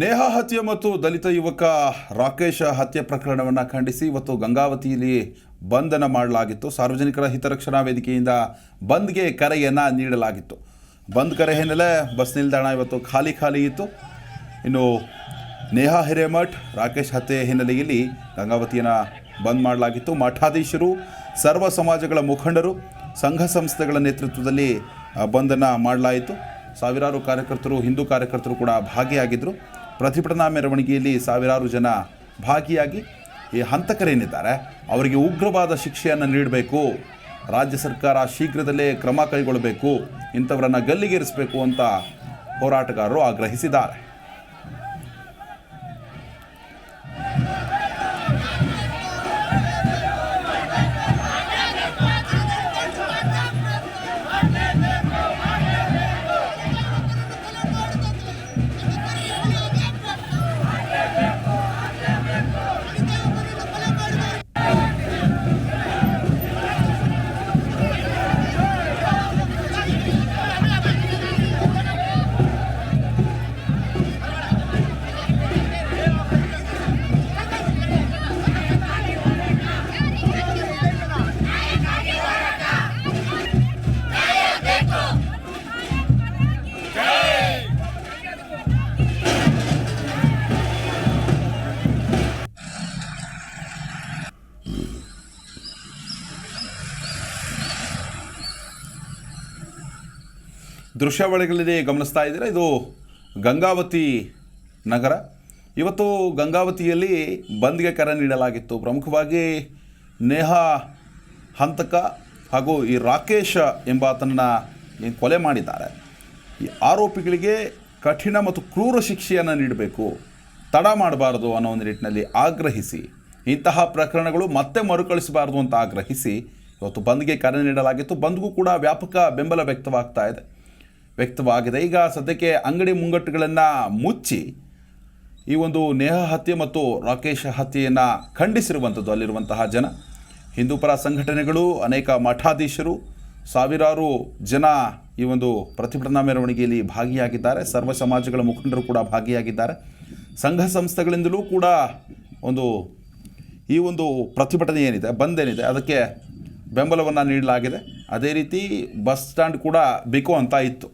ನೇಹಾ ಹತ್ಯೆ ಮತ್ತು ದಲಿತ ಯುವಕ ರಾಕೇಶ್ ಹತ್ಯೆ ಪ್ರಕರಣವನ್ನು ಖಂಡಿಸಿ ಇವತ್ತು ಗಂಗಾವತಿಯಲ್ಲಿ ಬಂಧನ ಮಾಡಲಾಗಿತ್ತು. ಸಾರ್ವಜನಿಕರ ಹಿತರಕ್ಷಣಾ ವೇದಿಕೆಯಿಂದ ಬಂದ್ಗೆ ಕರೆಯನ್ನು ನೀಡಲಾಗಿತ್ತು. ಬಂದ್ ಕರೆ ಹಿನ್ನೆಲೆ ಬಸ್ ನಿಲ್ದಾಣ ಇವತ್ತು ಖಾಲಿ ಇತ್ತು. ಇನ್ನು ನೇಹಾ ಹಿರೇಮಠ್ ರಾಕೇಶ್ ಹತ್ಯೆ ಹಿನ್ನೆಲೆಯಲ್ಲಿ ಗಂಗಾವತಿಯನ್ನು ಬಂದ್ ಮಾಡಲಾಗಿತ್ತು. ಮಠಾಧೀಶರು, ಸರ್ವ ಸಮಾಜಗಳ ಮುಖಂಡರು, ಸಂಘ ಸಂಸ್ಥೆಗಳ ನೇತೃತ್ವದಲ್ಲಿ ಬಂಧನ ಮಾಡಲಾಯಿತು. ಸಾವಿರಾರು ಕಾರ್ಯಕರ್ತರು, ಹಿಂದೂ ಕಾರ್ಯಕರ್ತರು ಕೂಡ ಭಾಗಿಯಾಗಿದ್ದರು. ಪ್ರತಿಭಟನಾ ಮೆರವಣಿಗೆಯಲ್ಲಿ ಸಾವಿರಾರು ಜನ ಭಾಗಿಯಾಗಿ ಈ ಹಂತಕರೇನಿದ್ದಾರೆ ಅವರಿಗೆ ಉಗ್ರವಾದ ಶಿಕ್ಷೆಯನ್ನು ನೀಡಬೇಕು, ರಾಜ್ಯ ಸರ್ಕಾರ ಶೀಘ್ರದಲ್ಲೇ ಕ್ರಮ ಕೈಗೊಳ್ಳಬೇಕು, ಇಂಥವರನ್ನು ಗಲ್ಲಿಗೇರಿಸಬೇಕು ಅಂತ ಹೋರಾಟಗಾರರು ಆಗ್ರಹಿಸಿದ್ದಾರೆ. ದೃಶ್ಯಾವಳಿಗಳಲ್ಲಿ ಗಮನಿಸ್ತಾ ಇದ್ದೀರಾ, ಇದು ಗಂಗಾವತಿ ನಗರ. ಇವತ್ತು ಗಂಗಾವತಿಯಲ್ಲಿ ಬಂದ್ಗೆ ಕರೆ ನೀಡಲಾಗಿತ್ತು. ಪ್ರಮುಖವಾಗಿ ನೇಹಾ ಹಂತಕ ಹಾಗೂ ಈ ರಾಕೇಶ್ ಎಂಬಾತನನ್ನು ಏನು ಕೊಲೆ ಮಾಡಿದ್ದಾರೆ, ಈ ಆರೋಪಿಗಳಿಗೆ ಕಠಿಣ ಮತ್ತು ಕ್ರೂರ ಶಿಕ್ಷೆಯನ್ನು ನೀಡಬೇಕು, ತಡ ಮಾಡಬಾರ್ದು ಅನ್ನೋ ಒಂದು ನಿಟ್ಟಿನಲ್ಲಿ ಆಗ್ರಹಿಸಿ, ಇಂತಹ ಪ್ರಕರಣಗಳು ಮತ್ತೆ ಮರುಕಳಿಸಬಾರ್ದು ಅಂತ ಆಗ್ರಹಿಸಿ ಇವತ್ತು ಬಂದ್ಗೆ ಕರೆ ನೀಡಲಾಗಿತ್ತು. ಬಂದ್ಗೂ ಕೂಡ ವ್ಯಾಪಕ ಬೆಂಬಲ ವ್ಯಕ್ತವಾಗಿದೆ. ಈಗ ಸದ್ಯಕ್ಕೆ ಅಂಗಡಿ ಮುಂಗಟ್ಟುಗಳನ್ನು ಮುಚ್ಚಿ ಈ ಒಂದು ನೇಹಾ ಹತ್ಯೆ ಮತ್ತು ರಾಕೇಶ್ ಹತ್ಯೆಯನ್ನು ಖಂಡಿಸಿರುವಂಥದ್ದು ಅಲ್ಲಿರುವಂತಹ ಜನ, ಹಿಂದೂಪರ ಸಂಘಟನೆಗಳು, ಅನೇಕ ಮಠಾಧೀಶರು, ಸಾವಿರಾರು ಜನ ಈ ಒಂದು ಪ್ರತಿಭಟನಾ ಮೆರವಣಿಗೆಯಲ್ಲಿ ಭಾಗಿಯಾಗಿದ್ದಾರೆ. ಸರ್ವ ಸಮಾಜಗಳ ಮುಖಂಡರು ಕೂಡ ಭಾಗಿಯಾಗಿದ್ದಾರೆ. ಸಂಘ ಸಂಸ್ಥೆಗಳಿಂದಲೂ ಕೂಡ ಈ ಒಂದು ಪ್ರತಿಭಟನೆ ಏನಿದೆ, ಬಂದ್ ಏನಿದೆ, ಅದಕ್ಕೆ ಬೆಂಬಲವನ್ನು ನೀಡಲಾಗಿದೆ. ಅದೇ ರೀತಿ ಬಸ್ ಸ್ಟ್ಯಾಂಡ್ ಕೂಡ ಬೇಕು ಅಂತ ಇತ್ತು.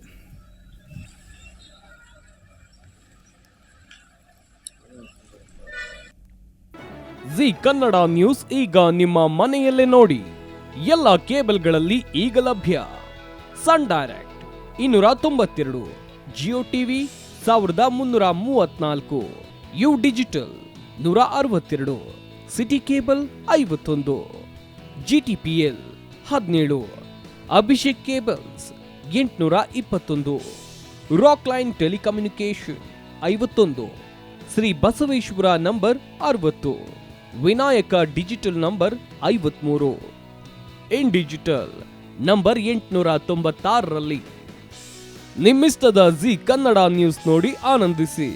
ಜಿ ಕನ್ನಡ ನ್ಯೂಸ್ ಈಗ ನಿಮ್ಮ ಮನೆಯಲ್ಲೇ ನೋಡಿ. ಎಲ್ಲ ಕೇಬಲ್ಗಳಲ್ಲಿ ಈಗ ಲಭ್ಯ. Sun Direct 292, Jio TV 1334, U digital 162, city cable 51, GTPL 17, Abhishek cables 821, rock line telecommunication 51, Shri Basaveshwara number 60, Vinayaka digital number 53, in digital number 896ರಲ್ಲಿ ನಿಮ್ಮಿಸ್ತದ ಜಿ ಕನ್ನಡ ನ್ಯೂಸ್ ನೋಡಿ ಆನಂದಿಸಿ.